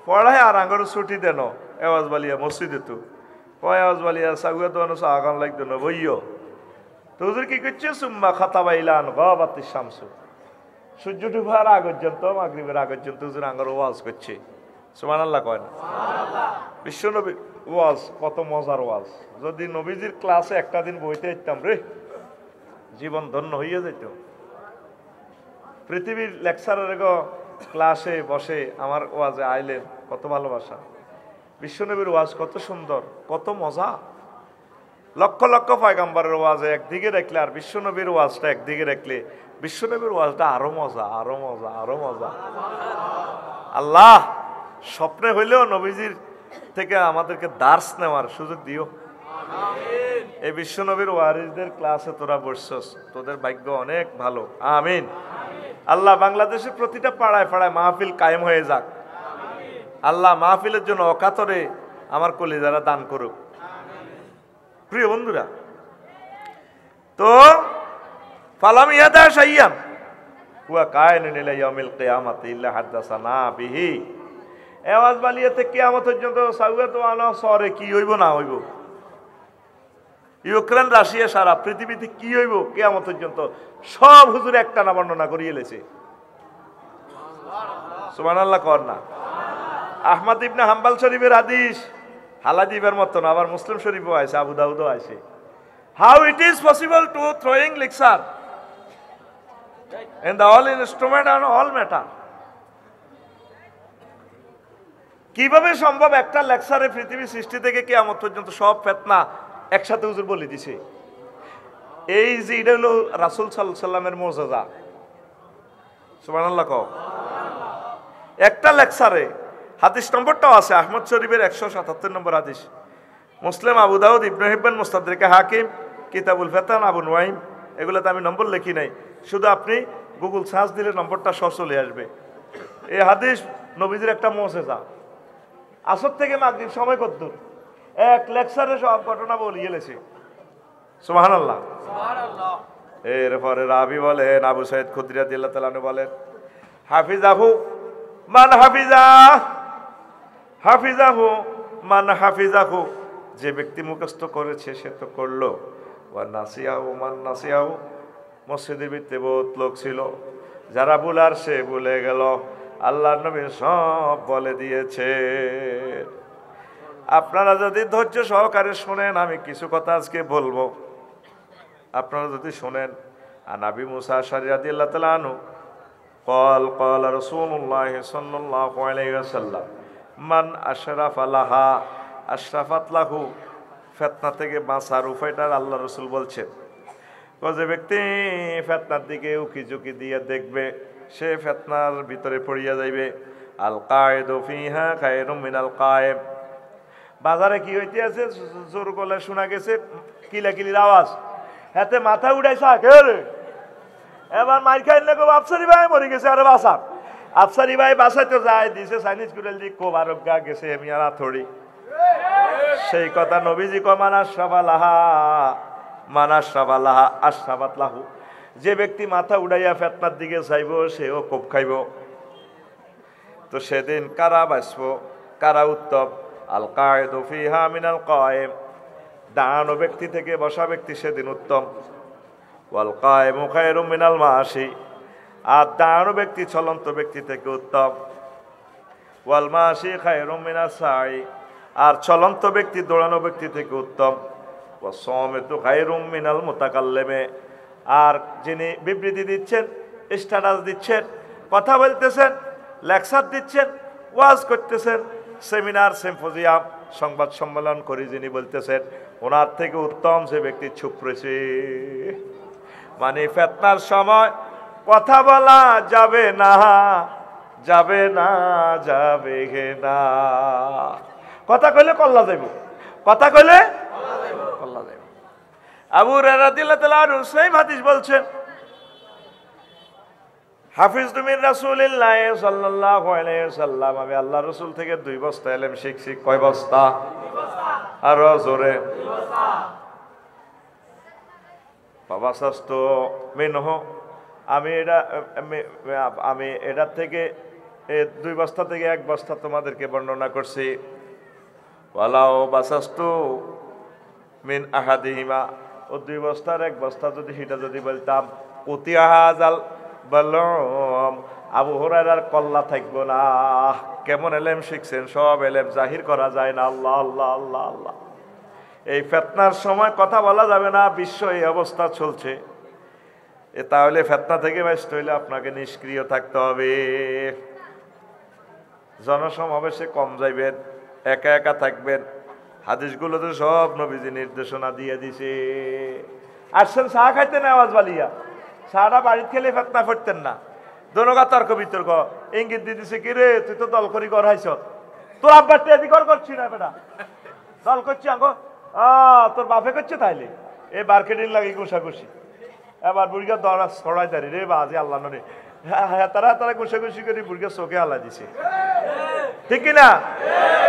পড়ায়, আর আঙ্গর ছুটি দেন আওয়াজবালিয়া মসজিদে। তো কয় আওয়াজবালিয়া সাগুয়া তো আগান লাগতো না বইও। তো হুজুর কি করছে? সুম্মা খাতাবাইলান গাবাতিশ শামসু, সূর্য ডুবার আগ পর্যন্ত, মাগরিবের আগ পর্যন্ত হুজুর আঙ্গর ওয়াজ করছে। সুবহানাল্লাহ কয় না? বিশ্ব নবী ওয়াজ কত মজার ওয়াজ। যদি নবীজির ক্লাসে একটা দিন বইতে যেতাম রে, জীবন ধন্য হইয়া যেত। পৃথিবীর লেকচারের ক্লাসে বসে আমার ওয়াজে আইলেন, কত ভালোবাসা। বিশ্বনবীর ওয়াজ কত সুন্দর, কত মজা। লক্ষ লক্ষ পয়গম্বরের ওয়াজে একদিকে রাখলে, আর বিশ্বনবীর ওয়াজটা একদিকে রাখলে, বিশ্বনবীর ওয়াজটা আরো মজা, আরো মজা, আরো মজা। আল্লাহ স্বপ্নে হইলেও নবীজির থেকে আমাদেরকে দার্স নেওয়ার সুযোগ দিও। এই বিশ্বনবীর ওয়ারিসদের ক্লাসে তোরা বসছস, তোদের ভাগ্য অনেক ভালো। আমিন। আল্লাহ বাংলাদেশের প্রতিটা পাড়ায় পাড়ায় মাহফিল কায়েম হয়ে যাক। আল্লাহ মাহফিলের জন্য অকাতরে আমার কলিজারা দান করুক। প্রিয় বন্ধুরা, তো ফালাম ইয়াদা শাইয়ান হুয়া কায়িনুন ইলা ইয়াউমিল কিয়ামাতি ইল্লা হাদাসানা বিহি। আওয়াজ বালিয়াতে কিয়ামত পর্যন্ত সাউয়াত আনা সরে কি হইব না হইব, ইউক্রেন রাশিয়া সারা পৃথিবীতে কি হইব কিয়ামত পর্যন্ত সব হুজুর একটা না বর্ণনা করিয়ে এলেছে। সুবহানাল্লাহ কর না। আহমদ ইবনে হাম্বল শরীফের হাদিস হালাদিবের মতন, আবার মুসলিম শরীফও আছে, আবু দাউদও আছে। How it is possible to throwing lecture in the all instrument and all matter? কিভাবে সম্ভব একটা লেকচারে পৃথিবী সৃষ্টি থেকে কিয়ামত পর্যন্ত সব ফিতনা একসাথে হুজুর বলে দিছে। এই যে এটা হলো রাসূল সাল্লাল্লাহু আলাইহি সাল্লামের মুজিজা। সুবহানাল্লাহ কও। একটা লেকচারে হাদিস নম্বরটাও আছে আহমদ শরীফের 177 নম্বর হাদিস, মুসলিম, আবু দাউদ, ইবনে হিব্বান, মুস্তাদরিকে হাকিম, কিতাবুল ফিতান, আবু নুয়াইম, এগুলোতে আমি নম্বর লিখি নাই, শুধু আপনি গুগল সার্চ দিলে নম্বরটা সব চলে আসবে। এই হাদিস নবীজির একটা মুজিজা। আসর থেকে মাগরিব সময় কতদূর এক লেকচারে সব ঘটনা বলে গেলেছে। সুবহানাল্লাহ সুবহানাল্লাহ। এরপরে রাবি বলেন, আবু সাইদ খুদরি রাদিয়াল্লাহু তাআলা আনহু বলেন, হাফিজাহু মান হাফিজা, হাফিজাহু মান হাফিজাহু, যে ব্যক্তি মুখস্থ করেছে সে তো করলো, ওয়া নাসিয়াহু মান নাসিয়াহু, মসজিদের ভিতরে বহুত লোক ছিল, যারা ভুলার সে ভুলে গেল, আল্লাহর নবী সব বলে দিয়েছে। আপনারা যদি ধৈর্য সহকারে শোনেন, আমি কিছু কথা আজকে বলবো, আপনারা যদি শোনেন। আনাবি মুসা আশআরী রাদিয়াল্লাহু তাআলা আনহু قال قال رسول الله صلى الله عليه وسلم মান আশরাফা লাহা আশরাফাত লাহু, ফিতনা থেকে বাঁচার উপায়টা আল্লাহ রাসূল বলছেন। যে ব্যক্তি ফিতনার দিকে উকি ঝুঁকি দিয়ে দেখবে সে ফিতনার ভিতরে পড়িয়া যাইবে। আল কায়েদু ফিহা খায়রুম মিনাল কায়েম, বাজারে কি হইতে আছে জোর গলা শোনা গেছে কিলাকিলির আওয়াজ, হাতে মাথা উড়াইছে আখেরে, এবার মার খাই না, আফসারি ভাই মরে গেছে, আরে বাসার আফসারি ভাই বাসাইতে যায় দিছে চাইনিজ কুড়েল দি খুব আরোগ্যা গেছে মিয়ারা থড়ি। সেই কথা নবীজি কয় মান আশরাফা লাহা মান আশরাফা লাহা আশরাফাত লাহু, যে ব্যক্তি মাথা উড়াইয়া ফিতনার দিকে যাইব সেও কোপ খাইব। তো সেদিন কারা বাঁচব, কারা উত্তম? আল কায়েদু ফিহা মিনাল কায়েম, দাঁড়ানো ব্যক্তি থেকে বসা ব্যক্তি সেদিন উত্তম। ওয়াল কায়েমু খায়রুম মিনাল মাশি, আর দাঁড়ানো ব্যক্তি চলন্ত ব্যক্তি থেকে উত্তম। ওয়াল মাশি খায়রুম মিনাস সাই, আর চলন্ত ব্যক্তি দৌড়ানো ব্যক্তি থেকে উত্তম। ওয়া সামিতু খায়রুম মিনাল মুতাকাল্লিমি, আর যিনি বিবৃতি দিচ্ছেন, স্ট্যাটাস দিচ্ছেন, কথা বলতেছেন, লেকচার দিচ্ছেন, ওয়াজ করতেছেন, সেমিনার সিম্পোজিয়াম সংবাদ সম্মেলন করে যিনি বলতেছেন, ওনার থেকে উত্তম যে ব্যক্তি চুপ রয়েছে। মানে ফিতনার সময় কথা বলা যাবে না, যাবে না, যাবে না। কথা কইলে কল্লা যাইব, কথা কইলে কল্লা যাইব। আবু হুরায়রা রাদিয়াল্লাহু তাআলা আনহু সেই হাদিস বলছেন, হাফিজতু মিন রাসূলিল্লাহ সাল্লাল্লাহু আলাইহি ওয়াসাল্লাম, আমি আল্লাহর রাসূল থেকে 2 বস্তা ইলম শিখছি। কয় বস্তা? 2 বস্তা। আর জোরে 2 বস্তা। বাবা শাস্ত মিনহু, আমি এটার থেকে 2 বস্তা থেকে 1 বস্তা তোমাদেরকে বর্ণনা করছি। ওয়ালাও বাসাস্তু মিন আহাদিহিমা, ও 2 বস্তার 1 বস্তা যদি সেটা যদি বলতাম, কুতিয়াহাজাল বলম, আবু হুরায়রার কল্লা থাকবো না। কেমন এলেম শিখছেন, সব এলেম জাহির করা যায় না। আল্লাহ আল্লাহ আল্লাহ আল্লাহ। এই ফিতনার সময় কথা বলা যাবে না, বিশ্ব এই অবস্থা চলছে। তাহলে ফিতনা থেকে বাঁচতে হইলে আপনাকে নিষ্ক্রিয় থাকতে হবে। জনসমাবেশে কম যাইবেন, একা একা থাকবেন। হাদিসগুলোতে সব নবীজি নির্দেশনা দিয়ে দিছে। আসছেন চা খাইতেন আওয়াজ বালিয়া, চাটা বাড়িতে খেলে ফিতনা করতেন না। দোনোগা তর্ক বিতর্ক, ইঙ্গিত দিয়ে দিছে, কি রে তুই তো দল করি কর হাইছ, তোর আব্বার টেদি কর করছি না বেটা, দল করছি আঙ্গো তোর বাপে করছে, তাইলে এই মার্কেটিং লাগে ঘুষাঘুষি। এবার বুড়িগা দরা ছড়াই দাঁড়ি রে বাজে আল্লাহ নে, তারা তারা ঘুষাঘুষি করে বুড়িগা চোখে আল্লাহ দিছে, ঠিক কিনা?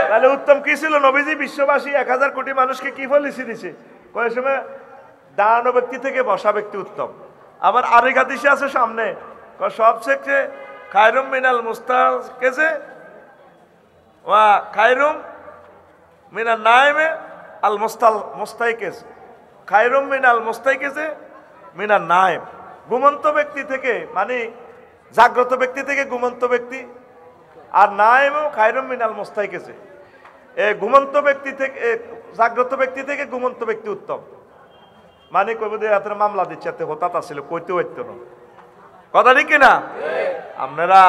তাহলে উত্তম কি ছিল? নবীজি বিশ্ববাসী 1000 কোটি মানুষকে কি পলিসি দিছে? কয় সময় দাঁড়ানো ব্যক্তি থেকে বসা ব্যক্তি উত্তম। আবার আরেক হাদিসে আছে সামনে, সবচেয়ে খায়রুম মিনাল মুস্তাকেজে ওয়া খায়রুম মিনাল নাইমে আল মুস্তাইকেজ, খায়রুম মিনাল মুস্তাইকিজে মিনান নায়েম। ঘুমন্ত ব্যক্তি থেকে মানে জাগ্রত ব্যক্তি থেকে ঘুমন্ত ব্যক্তি, আর নায়েমও খায়রুম মিনাল মুস্তাইকিজে। ঘুমন্ত ব্যক্তি থেকে জাগ্রত ব্যক্তি থেকে ঘুমন্ত ব্যক্তি উত্তম। মানে কইব যে এত মামলা দিচ্ছে এত হতাত আছিল কইতে হইতো না, কথা ঠিক কিনা? আপনারা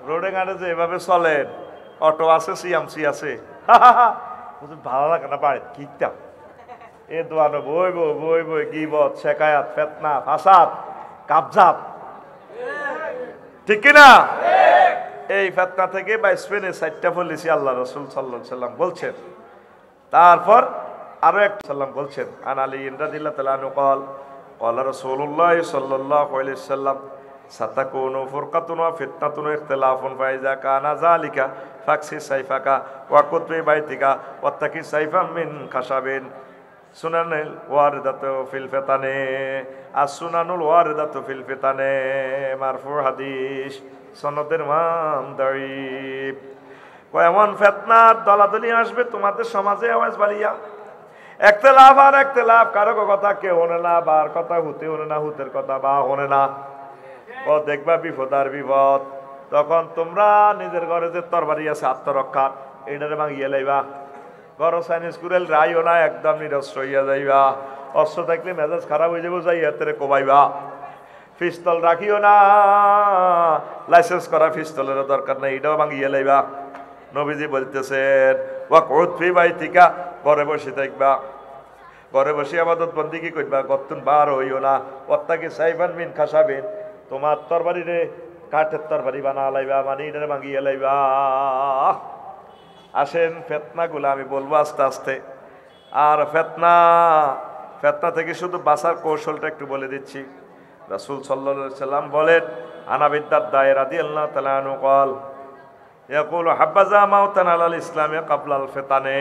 রোডে ঘাটে যে এভাবে চলেন, অটো আছে সিএমসি আছে, ভালো লাগে না বাড়ি কিতাম এ দোয়ানো বইব বইব গিবত শেখায়াত ফেতনা ফাসাদ কাবজাব, ঠিক কিনা? এই ফেতনা থেকে বা স্পেনে 4টা পলিসি আল্লাহ রসুল সাল্লাল্লাহু আলাইহি সাল্লাম বলছেন। তারপর আরো এক সাল্লাম বলছেন, আন আলী রাদিয়াল্লাহু তাআলা আনহু قال قال رسول الله صلى الله عليه وسلم ستكون فرقة وفتنة واختلاف فإذا كان ذلك فاكسر سيفك وقد في بيتك واتقي سيفا من خشب سنن الواردة في الفتن السنن الواردة في الفتن مرفوع حديث সনদের মান দাইব। এমন ফিতনার দলাদলি আসবে তোমাদের সমাজে, আওয়াজ বাড়িয়া একতেলাফ আর একতেলাফ, কারো কথা কেউ হনে না, বার কথা হুতে হনে না, হুতের কথা বা হনে না। ও দেখবা বিপদ আর বিপদ, তখন তোমরা নিজের ঘরে যে তরবারি আছে আত্মরক্ষা, এইটারে ভাঙিয়ে লাইবা। ঘর চাইনিজ কুরেল রাইও না, একদম নিরস্ত্র হইয়া যাইবা। অস্ত্র থাকলে মেজাজ খারাপ হয়ে যাবো, যাই হাতে কোবাইবা। পিস্তল রাখিও না, লাইসেন্স করা পিস্তলের দরকার নাই, এটাও ভাঙিয়ে লাইবা। নবীজি বলতেছেন ওয়াকুদ ফি বাইতিকা, ঘরে বসে থাকবা, ঘরে বসে ইবাদত বন্দেগী করবা, গতুন বার হইও না। ওয়াত্তাকি সাইফান মিন খাসাবিন, তোমার তরবারি রে কাঠের তরবারি বানা লাইবা, মানে এটারে ভাঙিয়ে লাইবা। আসেন ফেতনাগুলো আমি বলবো আস্তে আস্তে। আর ফেতনা থেকে শুধু বাঁচার কৌশলটা একটু বলে দিচ্ছি। রাসূল সাল্লাল্লাহু আলাইহি সাল্লাম বলেন, আনা বিদ্দারদা রাদিয়াল্লাহু তাআলা আনহু قال ইয়াকুলু হাব্বাজা মাউতান আলাল ইসলামে কাবলাল ফিতানে।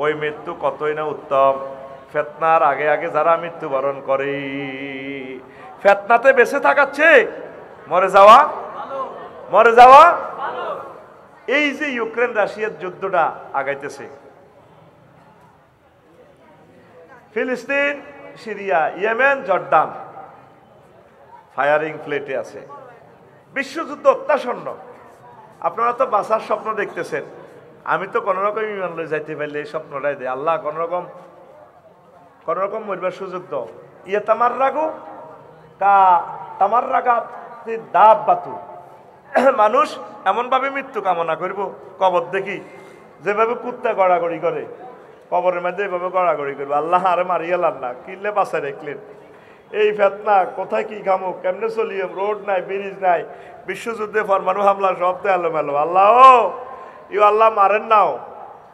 ওই মৃত্যু কতই না উত্তম ফিতনার আগে আগে যারা মৃত্যুবরণ করে। ফিতনাতে বেঁচে থাকাচ্ছে মরে যাওয়া ভালো। এই যে ইউক্রেন রাশিয়ার যুদ্ধটা আগাইতেছে, ফিলিস্তিন, সিরিয়া, ইয়েমেন, জর্ডান ফায়ারিং প্লেটে আছে, বিশ্বযুদ্ধ অত্যাসন্ন। আপনারা তো বাঁচার স্বপ্ন দেখতেছেন, আমি তো কোনোরকম ইমান লই যাইতে পারলে এই স্বপ্নটাই দেয় আল্লাহ, কোনোরকম মরবার সুযোগ দাও। ইয়ে তামার রাগু কা তামার রাগা দাব বাতু, মানুষ এমনভাবে মৃত্যু কামনা করব, কবর দেখি যেভাবে কুত্তা গড়াগড়ি করে, কবরের মধ্যে এভাবে গড়াগড়ি করবো, আল্লাহ আরে মারিয়ালার না কিনলে বাঁচায় রাখলেন। এই ফেতনা কোথায় কি খামো, কেমনে চলিয়ে, রোড নাই, ব্রিজ নাই, বিশ্বযুদ্ধে পরমাণু হামলা সব তো এলোমেলো। আল্লাহ আল্লাহ মারেন নাও।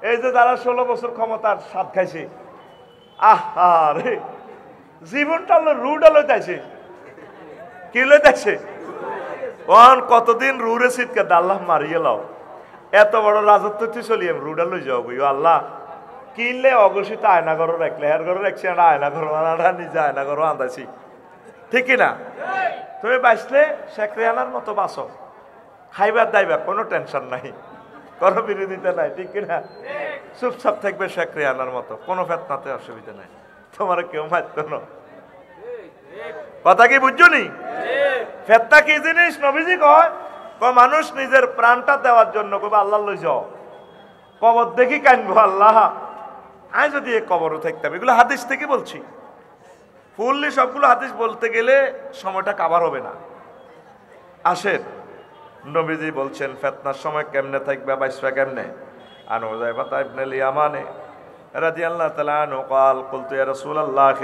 এই যে যারা 16 বছর ক্ষমতার স্বাদ খাইছে, আরে জীবনটা রুড লইতেছে, কি লইতেছে, কতদিন রুরে সিটকে আল্লাহ মারিয়ে লাও। এত বড় রাজত্ব তুই চলিয়ে রুডা লই যাও বই আল্লাহ, কিনলে অঘোষিত আয়নাঘর রাখলে, হের ঘরে রাখছি একটা আয়নাঘর, নিজে আয়নাঘর আন্দাছি, ঠিক কিনা? তুমি বাঁচলে শেখ রেহানার মতো বাঁচো, খাইবার দাইবার কোনো টেনশন নাই, কোনো বিরোধিতা নাই, ঠিক কিনা? চুপচাপ থাকবে শেখ রেহানার মতো, কোনো ফেতনাতে অসুবিধা নাই, তোমার কেউ মারত না। কথা কি বুঝছো নি? ফেতনা কি জিনিস? নবীজি কয় মানুষ নিজের প্রাণটা দেওয়ার জন্য কবে আল্লাহ লই যাও, কবর দেখি কানবো, আল্লাহ আয় যদি এই কবরও থাকতাম। এগুলো হাদিস থেকে বলছি, ফুললি সবগুলো হাদিস বলতে গেলে সময়টা কাভার হবে না। আসেন নবীজি বলছেন ফেতনার সময় কেমনে থাকবে, বাইসবা কেমনে। আন হুযায়ফা ইবনে ইয়ামানে রাদিয়াল্লাহু তাআলা আনহু قال قلت يا رسول الله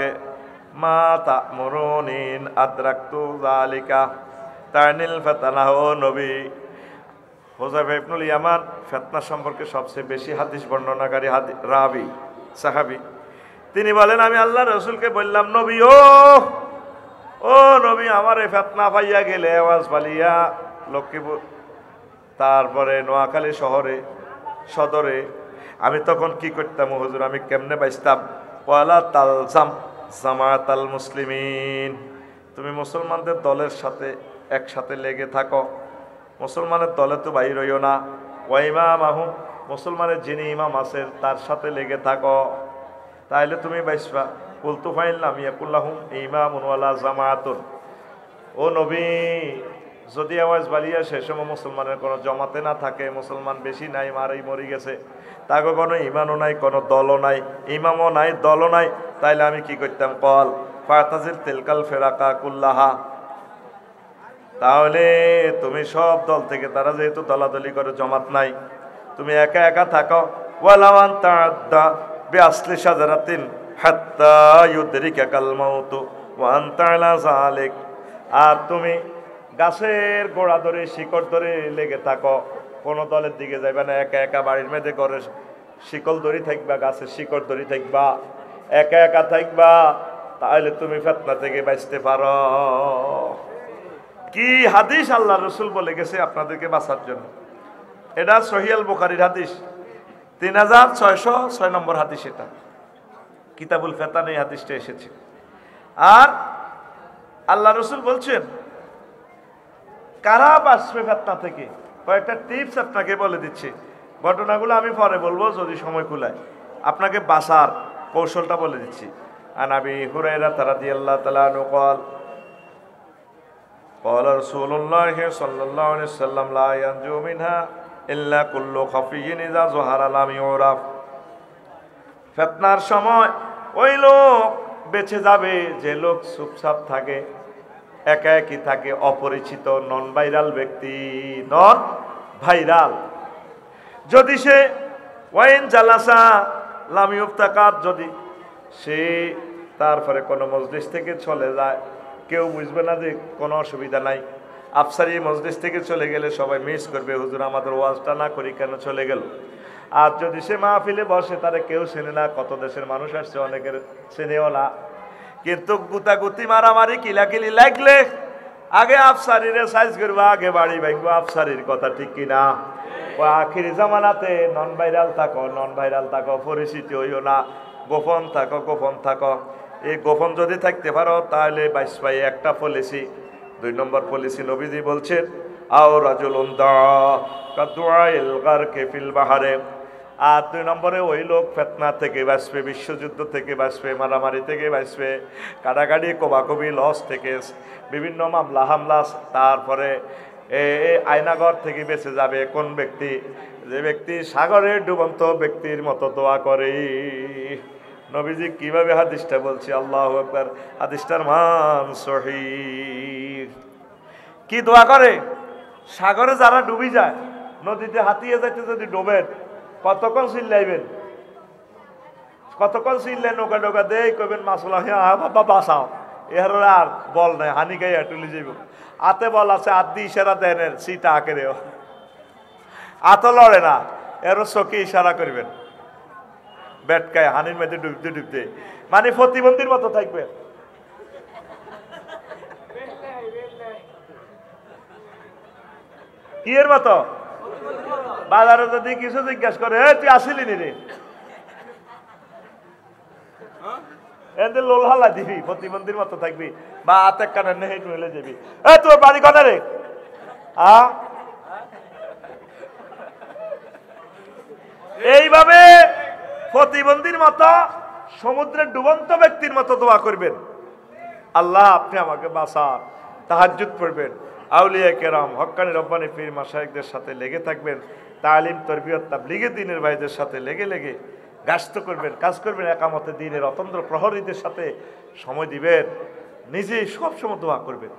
মা তা'মুরুনি আদরাকতু যালিকা তানিল ফাতানা। ও নবী, হুযায়ফা ইবনুল ইয়ামান ফিতনা সম্পর্কে সবচেয়ে বেশি হাদিস বর্ণনাকারী রাবি সাহাবী, তিনি বলেন আমি আল্লাহর রাসূলকে বললাম, নবী ও নবী, আমার এই ফিতনা পাইয়া গেলে আওয়াজ পালিয়া লক্ষ্মীপুর, তারপরে নোয়াখালী শহরে সদরে, আমি তখন কি করতাম হুজুর, আমি কেমনে বাঁচতাম? ওয়ালা তালজাম জামাতাল মুসলিমিন, তুমি মুসলমানদের দলের সাথে একসাথে লেগে থাকো, মুসলমানের দলে তো বাইর হইও না। ওয়া ইমামাহুম, মুসলমানের যিনি ইমাম আছেন তার সাথে লেগে থাকো, তাইলে তুমি বাঁচবা। কুলতু ফাইন লাম ইয়াকুল্লাহুম ইমামুন ওয়ালা জামাতুন। ও নবী, যদি আওয়াজ বালিয়া সে সময় মুসলমানের কোনো জমাতে না থাকে, মুসলমান বেশি নাই, মারাই মরি গেছে, তাকে কোনো ইমানও নাই, কোনো দলও নাই, ইমামও নাই, দলও নাই, তাইলে আমি কি করতাম? কল ফাতাজিল তিলকাল ফেরাকা কুল্লাহা। তাহলে তুমি সব দল থেকে, তারা যেহেতু দলাদলি করে, জমাত নাই, তুমি একা একা থাকো। ওয়ালাওয়ান তাআদ্দা বিআসলি শাজারাতিন হাত্তা ইউদরিকাল মাউতু ওয়া আনতা আলা যালিক। আর তুমি গাছের গোড়া ধরে, শিকড় ধরে লেগে থাকো, কোনো দলের দিকে যাইবা না, একা একা বাড়ির মেয়েদের করে শিকল ধরি থাকবা, গাছের শিকড় ধরি থাকবা, একা একা থাকবা, তাহলে তুমি ফিতনা থেকে বাঁচতে পারো। কি হাদিস আল্লাহ রসুল বলে গেছে আপনাদেরকে বাঁচার জন্য। এটা সহিহ আল বুখারীর হাদিস, 3606 নম্বর হাদিস। এটা কিতাবুল ফিতান এই হাদিসটা এসেছে। আর আল্লাহ রসুল বলছেন কারা বাঁচবে ফিতনা থেকে, কয়েকটা টিপস আপনাকে বলে দিচ্ছি। ঘটনাগুলো আমি পরে বলবো যদি সময় কুলায়, আপনাকে বাঁচার কৌশলটা বলে দিচ্ছি। আন আবি হুরায়রা রাদিয়াল্লাহু তাআলা আনহু قال قال رسول الله صلى الله عليه وسلم لا ينجو منها إلا كل خفي إذا ظهر لم يعرف। ফিতনার সময় ওই লোক বেঁচে যাবে যে লোক চুপচাপ থাকে, একা একই থাকে, অপরিচিত, নন ভাইরাল ব্যক্তি, নন ভাইরাল। যদি সে ওয়াইন জালাসা লাম ইউফতাকাত, যদি সে তারপরে কোনো মজলিস থেকে চলে যায়, কেউ বুঝবে না যে কোনো অসুবিধা নাই। আফসারি মজলিস থেকে চলে গেলে সবাই মিস করবে, হুজুর আমাদের ওয়াজটা না করি কেন চলে গেল। আর যদি সে মাহফিলে বসে, তারা কেউ চেনে না, কত দেশের মানুষ আসছে, অনেকের চেনেও না। কিন্তু গুতাগুতি মারামারি কিলাকিলি লাগলে আগে আফসারিরে সাইজ করবো, আগে বাড়ি ভাঙবো। আফসারির কথা ঠিক কিনা? ও আখিরি জামানাতে নন ভাইরাল থাকো, নন ভাইরাল থাকো, পরিচিতি হইও না, গোপন থাকো, গোপন থাকো। এই গোপন যদি থাকতে পারো তাহলে 22 পাই একটা পলিসি। 2 নম্বর পলিসি নবীজি বলছেন আও রাজুলুন কাদুআইল গারকে ফিল বাহারে। আর 2 নম্বরে ওই লোক ফিতনা থেকে বাঁচবে, বিশ্বযুদ্ধ থেকে বাঁচবে, মারামারি থেকে বাঁচবে, কাটাকাটি, কোবাকবি, লস থেকে, বিভিন্ন মামলা হামলা, তারপরে আয়নাঘর থেকে বেঁচে যাবে। কোন ব্যক্তি? যে ব্যক্তি সাগরের ডুবন্ত ব্যক্তির মতো দোয়া করে। নবীজি কিভাবে হাদিসটা বলছি, আল্লাহু আকবার, হাদিসটার মান সহিহ। কি দোয়া করে? সাগরে যারা ডুবি যায়, নদীতে হাতিয়ে যাইতে যদি ডোবেন, কতক্ষণ চিল্লাইবেন? কতক্ষণ চিল্লাই নৌকা নৌকা দেই কইবেন মাসলা, হ্যাঁ বাবা বাঁচাও, এর আর বল নাই, হানি গাইয়া টুলি যাইব। আতে বল আছে, আত দিয়ে ইশারা দেন, সিটা আঁকে দেও, আত লড়ে না, এরও চোখে ইশারা করবেন, বেটকায় হানির মধ্যে ডুবতে ডুবতে, মানে প্রতিবন্ধীর মতো থাকবে। কি এর মতো? বাজারে যদি কিছু জিজ্ঞাসা করে, তুই আসিলি নি রে, এদের লোল হালা দিবি, প্রতিবন্ধীর মতো থাকবি, বা হাতে কানে নেই টুলে যাবি, তোর বাড়ি কনে রে? এইভাবে প্রতিবন্ধীর মতো, সমুদ্রের ডুবন্ত ব্যক্তির মতো দোয়া করবেন, আল্লাহ আপনি আমাকে বাঁচান। তাহাজ্জুদ পড়বেন, আউলিয়া কেরাম, হক্কানি রব্বানি পীর মাশায়েখদের সাথে লেগে থাকবেন, তালিম, তরবিয়ত, তাবলীগে দ্বীনের ভাইদের সাথে লেগে লেগে গাস্ত করবেন, কাজ করবেন, একামতে দ্বীনের অতন্দ্র প্রহরীদের সাথে সময় দিবেন, নিজে সব সময় দোয়া করবেন।